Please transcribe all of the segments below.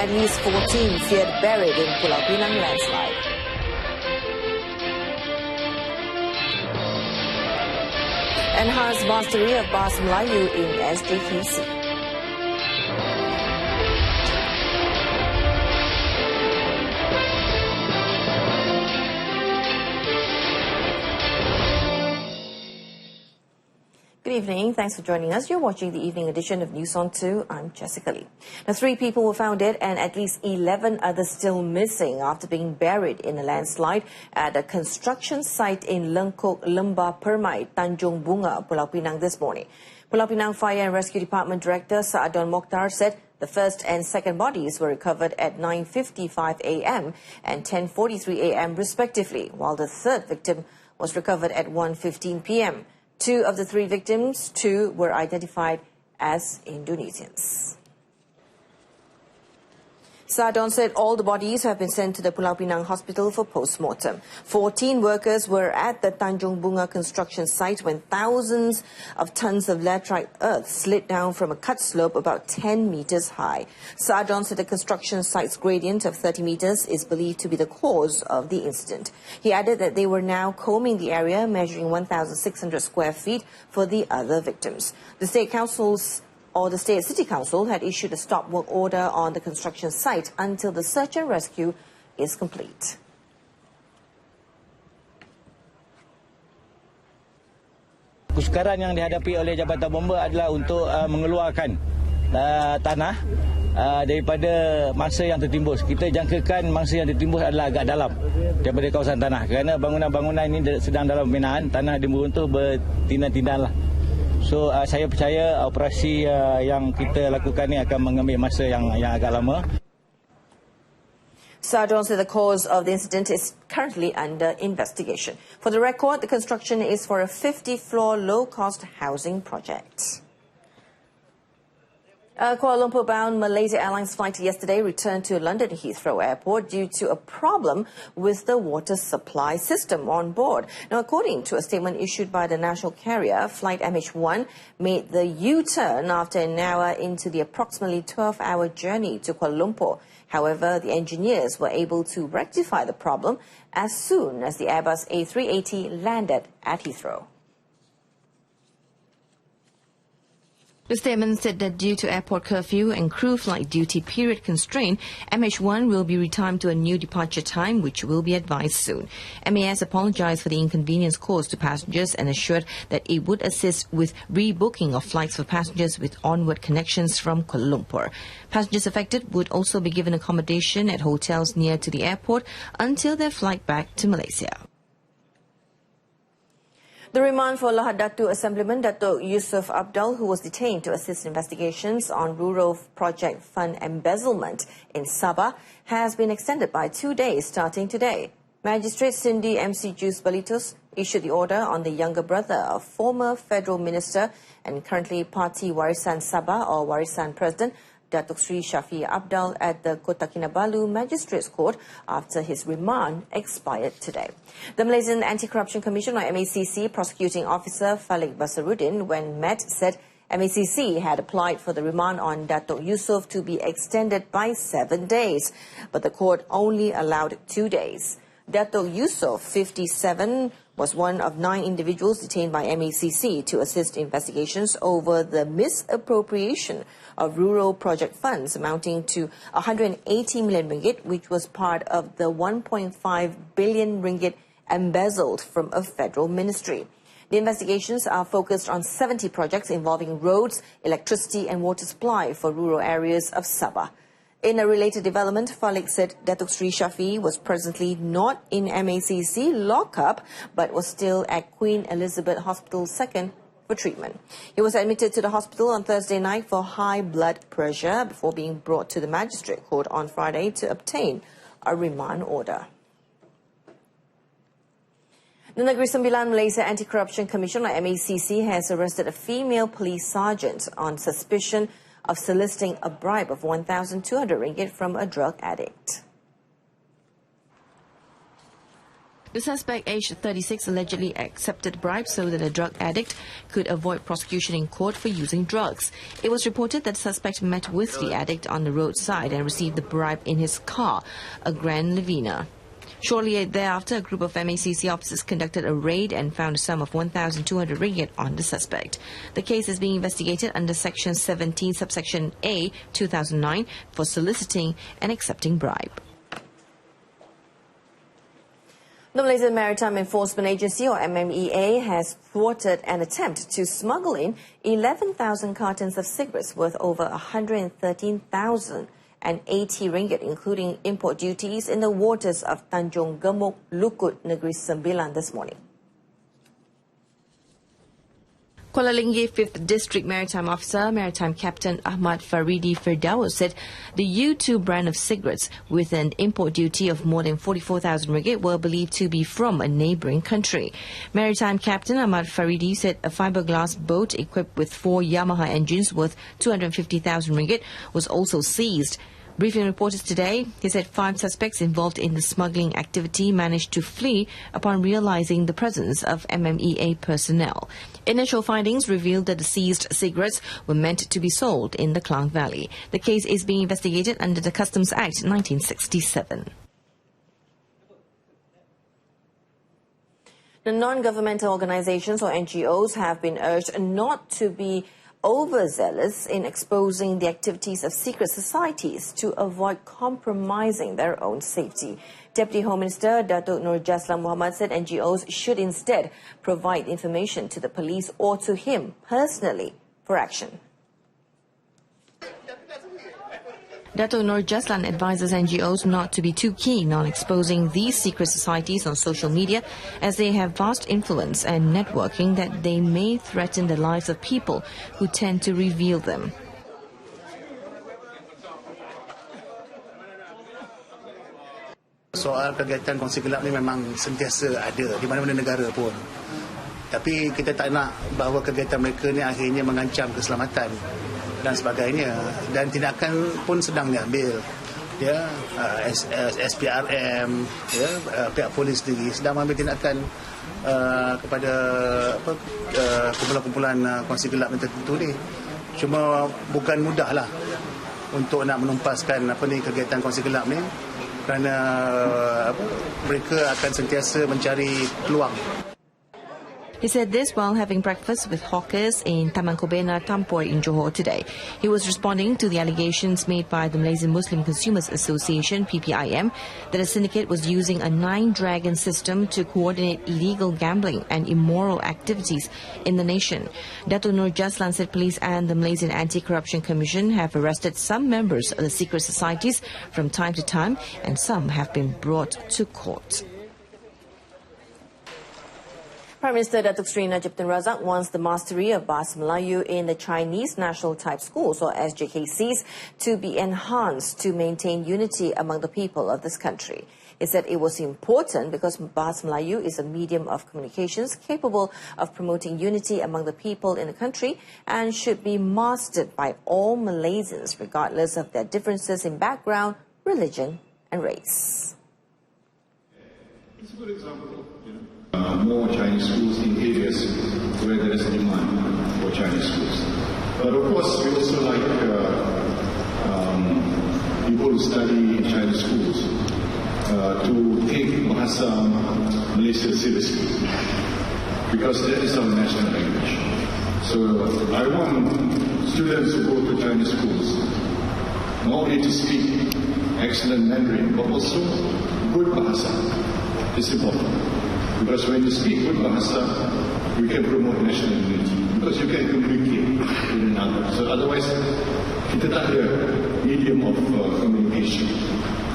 At least 14 feared buried in Pulau Pinang landslide. Enhanced mastery of Bahasa Melayu in SJKC. Good evening. Thanks for joining us. You're watching the evening edition of News on 2. I'm Jessica Lee. Now, 3 people were found dead and at least 11 others still missing after being buried in a landslide at a construction site in Lengkok Lembah Permai, Tanjung Bunga, Pulau Pinang this morning. Pulau Pinang Fire and Rescue Department Director Saadon Mokhtar said the first and second bodies were recovered at 9:55 a.m. and 10:43 a.m. respectively, while the third victim was recovered at 1:15 p.m. 2 of the 3 victims, 2 were identified as Indonesians. Saadon said all the bodies have been sent to the Pulau Pinang hospital for post-mortem. 14 workers were at the Tanjung Bunga construction site when thousands of tons of laterite earth slid down from a cut slope about 10 meters high. Saadon said the construction site's gradient of 30 meters is believed to be the cause of the incident. He added that they were now combing the area, measuring 1,600 square feet for the other victims. The State City Council had issued a stop work order on the construction site until the search and rescue is complete. Kesukaran yang dihadapi oleh Jabatan Bomba adalah untuk mengeluarkan tanah daripada mangsa yang tertimbus. Kita jangkakan mangsa yang tertimbus adalah agak dalam daripada kawasan tanah. Kerana bangunan-bangunan ini sedang dalam pembinaan, tanah di meruntuh bertindan-tindan lah. So saya percaya operasi yang kita lakukan ini akan mengambil masa yang agak lama. Saadon said the cause of the incident is currently under investigation. For the record, the construction is for a 50-floor low-cost housing project. A Kuala Lumpur-bound Malaysia Airlines flight yesterday returned to London Heathrow Airport due to a problem with the water supply system on board. Now, according to a statement issued by the national carrier, flight MH1 made the U-turn after an hour into the approximately 12-hour journey to Kuala Lumpur. However, the engineers were able to rectify the problem as soon as the Airbus A380 landed at Heathrow. The statement said that due to airport curfew and crew flight duty period constraint, MH1 will be retimed to a new departure time, which will be advised soon. MAS apologized for the inconvenience caused to passengers and assured that it would assist with rebooking of flights for passengers with onward connections from Kuala Lumpur. Passengers affected would also be given accommodation at hotels near to the airport until their flight back to Malaysia. The remand for Lahad Datu Assemblyman Datuk Yusof Abdul, who was detained to assist investigations on rural project fund embezzlement in Sabah, has been extended by 2 days starting today. Magistrate Cindy MC Jus Balitus issued the order on the younger brother of former federal minister and currently Parti Warisan Sabah or Warisan President Datuk Sri Shafi Abdul at the Kota Kinabalu Magistrates Court after his remand expired today. The Malaysian Anti-Corruption Commission or MACC prosecuting officer Falik Basaruddin, when met, said MACC had applied for the remand on Datuk Yusof to be extended by 7 days, but the court only allowed 2 days. Datuk Yusof, 57, was one of 9 individuals detained by MACC to assist investigations over the misappropriation of rural project funds amounting to 180 million ringgit, which was part of the 1.5 billion ringgit embezzled from a federal ministry. The investigations are focused on 70 projects involving roads, electricity and water supply for rural areas of Sabah. In a related development, Falik said Datuk Sri Shafi was presently not in MACC lockup but was still at Queen Elizabeth Hospital II for treatment. He was admitted to the hospital on Thursday night for high blood pressure before being brought to the magistrate court on Friday to obtain a remand order. The Negeri Sembilan Malaysia Anti-Corruption Commission or MACC has arrested a female police sergeant on suspicion of soliciting a bribe of 1,200 ringgit from a drug addict. The suspect, aged 36, allegedly accepted bribes so that a drug addict could avoid prosecution in court for using drugs. It was reported that the suspect met with the addict on the roadside and received the bribe in his car, a Grand Livina. Shortly thereafter, a group of MACC officers conducted a raid and found a sum of 1,200 ringgit on the suspect. The case is being investigated under Section 17, subsection A, 2009, for soliciting and accepting bribe. The Malaysian Maritime Enforcement Agency, or MMEA, has thwarted an attempt to smuggle in 11,000 cartons of cigarettes worth over 113,080 ringgit, including import duties, in the waters of Tanjung Gemuk, Lukut, Negeri Sembilan this morning. Kuala Linggir 5th District Maritime Officer, Maritime Captain Ahmad Faridi Firdaus said the U2 brand of cigarettes with an import duty of more than 44,000 ringgit were believed to be from a neighbouring country. Maritime Captain Ahmad Faridi said a fiberglass boat equipped with 4 Yamaha engines worth 250,000 ringgit was also seized. Briefing reporters today, he said 5 suspects involved in the smuggling activity managed to flee upon realizing the presence of MMEA personnel. Initial findings revealed that the seized cigarettes were meant to be sold in the Klang Valley. The case is being investigated under the Customs Act 1967. The non-governmental organizations, or NGOs, have been urged not to be overzealous in exposing the activities of secret societies to avoid compromising their own safety. Deputy Home Minister Datuk Nur Jaslan Muhammad said NGOs should instead provide information to the police or to him personally for action. Datuk Nur Jaslan advises NGOs not to be too keen on exposing these secret societies on social media, as they have vast influence and networking that they may threaten the lives of people who tend to reveal them. Soal kegiatan kongsi gelap ni memang sentiasa ada di mana-mana negara pun. Tapi kita tak nak bahawa kegiatan mereka ni akhirnya mengancam keselamatan dan sebagainya, dan tindakan pun sedang diambil. Ya, SPRM, ya, pihak polis sendiri sedang mengambil tindakan kepada kumpulan-kumpulan kongsi gelap yang tertentu ni. Cuma bukan mudahlah untuk nak menumpaskan kegiatan kongsi gelap ni, kerana mereka akan sentiasa mencari peluang. He said this while having breakfast with hawkers in Taman Kobena Tampoy in Johor today. He was responding to the allegations made by the Malaysian Muslim Consumers Association, PPIM, that a syndicate was using a 9-dragon system to coordinate illegal gambling and immoral activities in the nation. Datuk Nur Jaslan said police and the Malaysian Anti-Corruption Commission have arrested some members of the secret societies from time to time, and some have been brought to court. Prime Minister Datuk Seri Najib Tun Razak wants the mastery of Bahasa Melayu in the Chinese National Type Schools, or SJKCs, to be enhanced to maintain unity among the people of this country. He said it was important because Bahasa Melayu is a medium of communications capable of promoting unity among the people in the country and should be mastered by all Malaysians regardless of their differences in background, religion and race. It's a good example. More Chinese schools in areas where there is a demand for Chinese schools. But of course, we also like people who study in Chinese schools to take Bahasa Malaysia seriously, because that is our national language. So I want students who go to Chinese schools not only to speak excellent Mandarin, but also good Bahasa. It's important. Because when you speak good Bahasa, we can promote national unity. Because you can communicate with another. So otherwise, kita tak ada medium of communication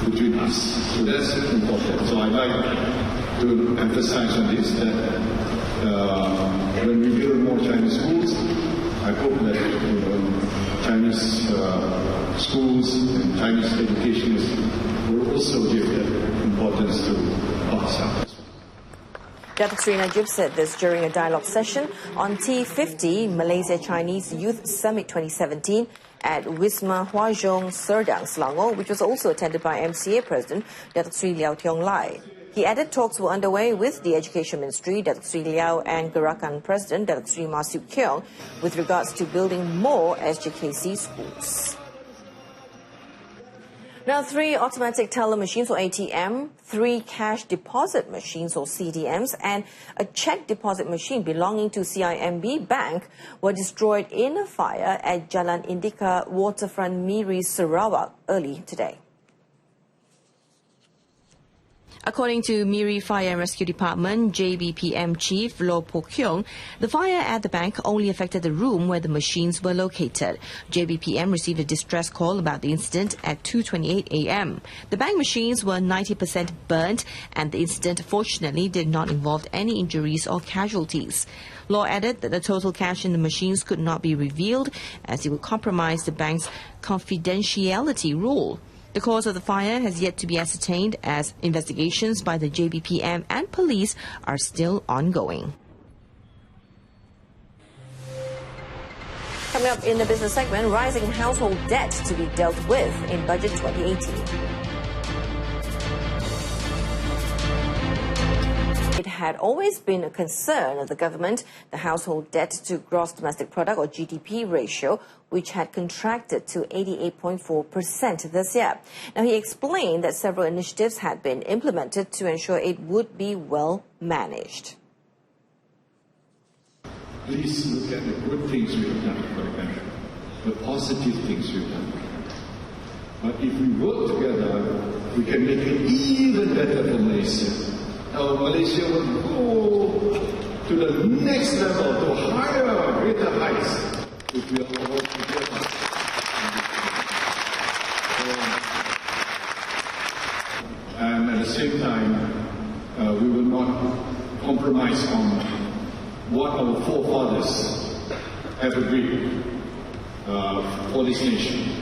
between us. So that's important. So I'd like to emphasize on this, that when we build more Chinese schools, I hope that Chinese schools and Chinese education will also give that importance to Bahasa. Datuk Seri Najib said this during a dialogue session on T50 Malaysia Chinese Youth Summit 2017 at Wisma Hwa Jong, Serdang, Selangor, which was also attended by MCA President Datuk Seri Liao Tiong Lai. He added talks were underway with the Education Ministry, Datuk Sri Liao, and Gerakan President, Datuk Sri Masuk Keong, with regards to building more SJKC schools. Now, 3 automatic teller machines or ATM, 3 cash deposit machines or CDMs, and a cheque deposit machine belonging to CIMB Bank were destroyed in a fire at Jalan Indika Waterfront, Miri, Sarawak early today. According to Miri Fire and Rescue Department JBPM Chief Lo Po Kyong, the fire at the bank only affected the room where the machines were located. JBPM received a distress call about the incident at 2:28 a.m. The bank machines were 90% burnt, and the incident fortunately did not involve any injuries or casualties. Law added that the total cash in the machines could not be revealed, as it would compromise the bank's confidentiality rule. The cause of the fire has yet to be ascertained, as investigations by the JBPM and police are still ongoing. Coming up in the business segment, rising household debt to be dealt with in Budget 2018. It had always been a concern of the government, the household debt to gross domestic product or GDP ratio, which had contracted to 88.4% this year. Now, he explained that several initiatives had been implemented to ensure it would be well managed. Please look at the good things we have done for the country, the positive things we've done. But if we work together, we can make it even better for Malaysia. Now, Malaysia will go to the next level, to higher, greater heights, if we all work together. And at the same time, we will not compromise on what our forefathers have agreed for this nation.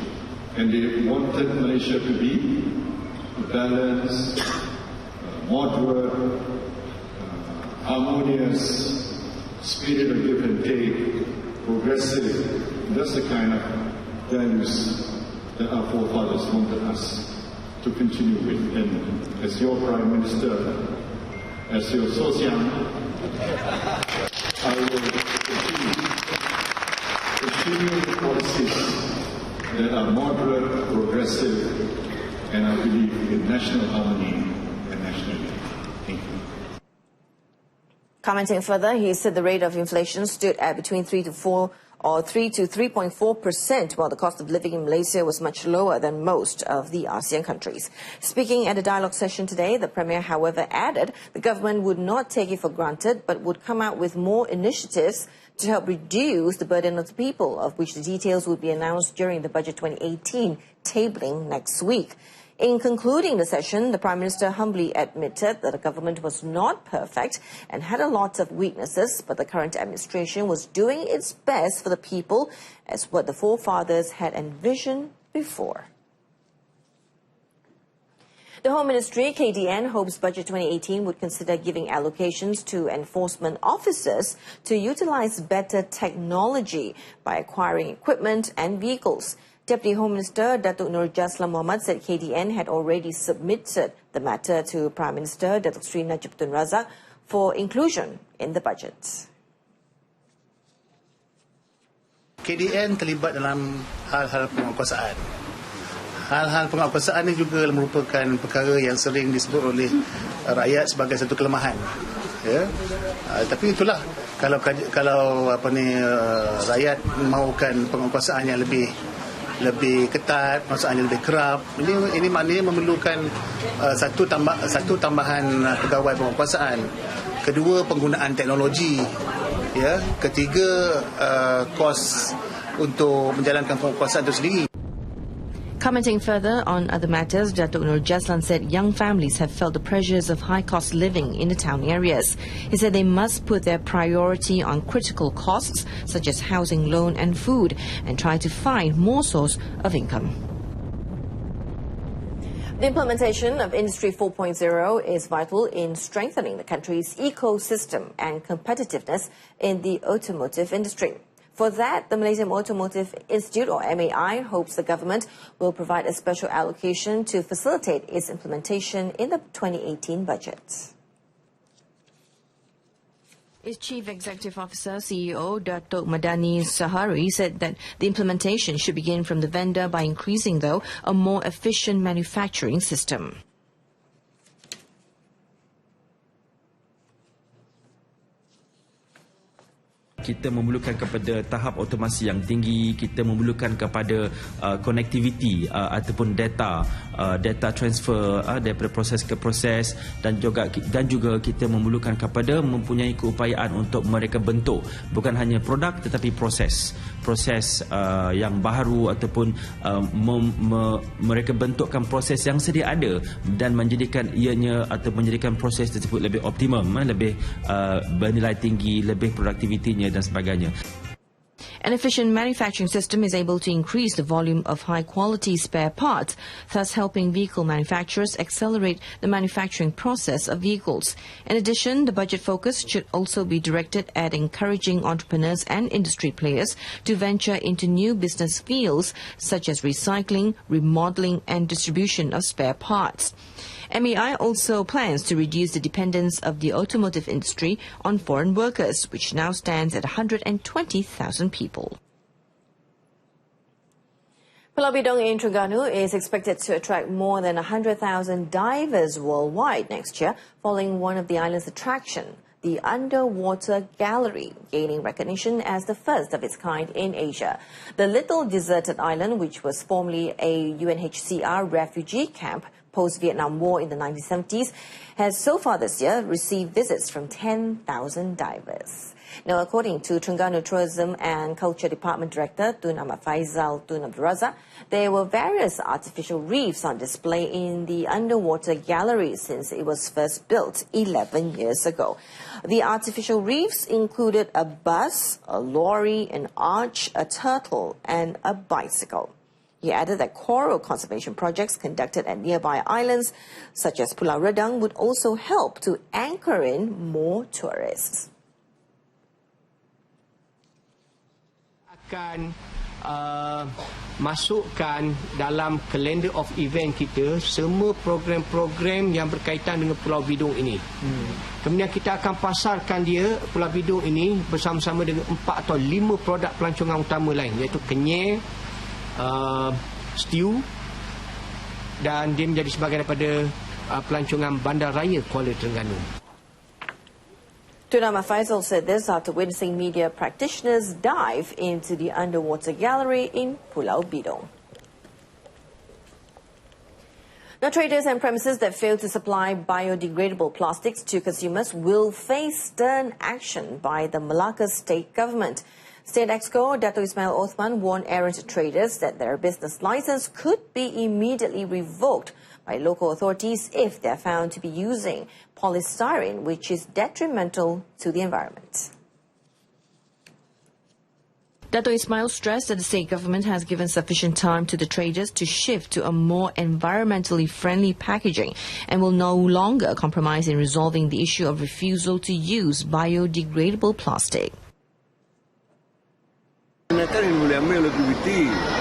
And they wanted Malaysia to be balanced, moderate, harmonious, spirit of give and take, progressive. That's the kind of values that our forefathers wanted us to continue with. And as your Prime Minister, as your Sosiang, I will continue the policies that are moderate, progressive, and I believe in national harmony. Commenting further, he said the rate of inflation stood at between 3 to 3.4%, while the cost of living in Malaysia was much lower than most of the ASEAN countries. Speaking at a dialogue session today, the Premier, however, added the government would not take it for granted, but would come out with more initiatives to help reduce the burden of the people, of which the details would be announced during the Budget 2018 tabling next week. In concluding the session, the Prime Minister humbly admitted that the government was not perfect and had a lot of weaknesses, but the current administration was doing its best for the people, as what the forefathers had envisioned before. The Home Ministry, KDN, hopes Budget 2018 would consider giving allocations to enforcement officers to utilize better technology by acquiring equipment and vehicles. Deputy Home Minister Datuk Nur Jaslan Mohamad said KDN had already submitted the matter to Prime Minister Datuk Sri Najib Tun Razak for inclusion in the budget. KDN terlibat dalam hal-hal penguasaan. Hal-hal penguasaan ini juga merupakan perkara yang sering disebut oleh rakyat sebagai satu kelemahan. Ya. Tapi itulah kalau rakyat mahukan penguasaan yang lebih ketat, penguasaan yang lebih kerap. Ini maknanya memerlukan satu tambahan pegawai penguasaan. Kedua, penggunaan teknologi. Ya, ketiga, kos untuk menjalankan penguasaan itu sendiri. Commenting further on other matters, Datuk Nur Jaslan said young families have felt the pressures of high-cost living in the town areas. He said they must put their priority on critical costs such as housing, loan and food, and try to find more source of income. The implementation of Industry 4.0 is vital in strengthening the country's ecosystem and competitiveness in the automotive industry. For that, the Malaysian Automotive Industry, or MAI, hopes the government will provide a special allocation to facilitate its implementation in the 2018 budget. Its Chief Executive Officer, CEO Datuk Madani Sahari, said that the implementation should begin from the vendor by increasing, though, a more efficient manufacturing system. Kita memerlukan kepada tahap otomasi yang tinggi, kita memerlukan kepada connectivity ataupun data transfer daripada proses ke proses, dan juga kita memerlukan kepada mempunyai keupayaan untuk mereka bentuk bukan hanya produk tetapi proses yang baharu ataupun mereka bentukkan proses yang sedia ada dan menjadikan ianya atau menjadikan proses tersebut lebih optimum, lebih bernilai tinggi, lebih produktivitinya dan sebagainya. An efficient manufacturing system is able to increase the volume of high-quality spare parts, thus helping vehicle manufacturers accelerate the manufacturing process of vehicles. In addition, the budget focus should also be directed at encouraging entrepreneurs and industry players to venture into new business fields such as recycling, remodeling and distribution of spare parts. MAI also plans to reduce the dependence of the automotive industry on foreign workers, which now stands at 120,000 people. Pulau Bidong in Terengganu is expected to attract more than 100,000 divers worldwide next year, following one of the island's attraction, the Underwater Gallery, gaining recognition as the first of its kind in Asia. The little deserted island, which was formerly a UNHCR refugee camp post-Vietnam War in the 1970s, has so far this year received visits from 10,000 divers. Now, according to Terengganu Tourism and Culture Department Director Tun Ahmad Faizal Tun Abdul Razak, there were various artificial reefs on display in the Underwater Gallery since it was first built 11 years ago. The artificial reefs included a bus, a lorry, an arch, a turtle and a bicycle. He added that coral conservation projects conducted at nearby islands, such as Pulau Redang, would also help to anchor in more tourists. Akan masukkan dalam kalender of event kita semua program-program yang berkaitan dengan Pulau Bidong ini. Kemudian kita akan pasarkan dia, Pulau Bidong ini, bersama-sama dengan 4 atau 5 produk pelancongan utama lain, iaitu kenyir, stew, dan dia menjadi sebahagian daripada pelancongan Bandaraya Kuala Terengganu. Tun Ahmad Faizal said this after witnessing media practitioners dive into the Underwater Gallery in Pulau Bidong. Now, traders and premises that fail to supply biodegradable plastics to consumers will face stern action by the Malacca state government. State Exco Dato' Ismail Othman warned errant traders that their business license could be immediately revoked by local authorities if they are found to be using polystyrene, which is detrimental to the environment. Dato' Ismail stressed that the state government has given sufficient time to the traders to shift to a more environmentally friendly packaging and will no longer compromise in resolving the issue of refusal to use biodegradable plastic. Kan ini boleh ambil oleh PBT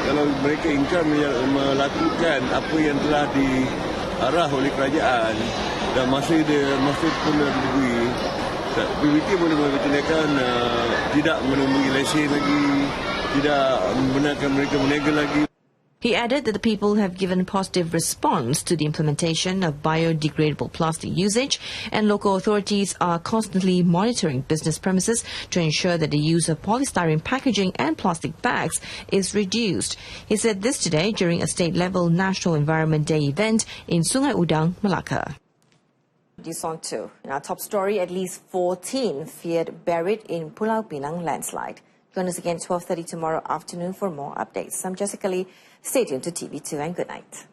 kalau mereka ingkar melakukan apa yang telah diarah oleh kerajaan dan masih pun diberi, PBT boleh mempertindakan tidak menemui lesen lagi, tidak membenarkan mereka berniaga lagi. He added that the people have given positive response to the implementation of biodegradable plastic usage, and local authorities are constantly monitoring business premises to ensure that the use of polystyrene packaging and plastic bags is reduced. He said this today during a state-level National Environment Day event in Sungai Udang, Malacca. On to in our top story, at least 14 feared buried in Pulau Pinang landslide. Join us again 12:30 tomorrow afternoon for more updates. I'm Jessica Lee. Stay tuned to TV2 and good night.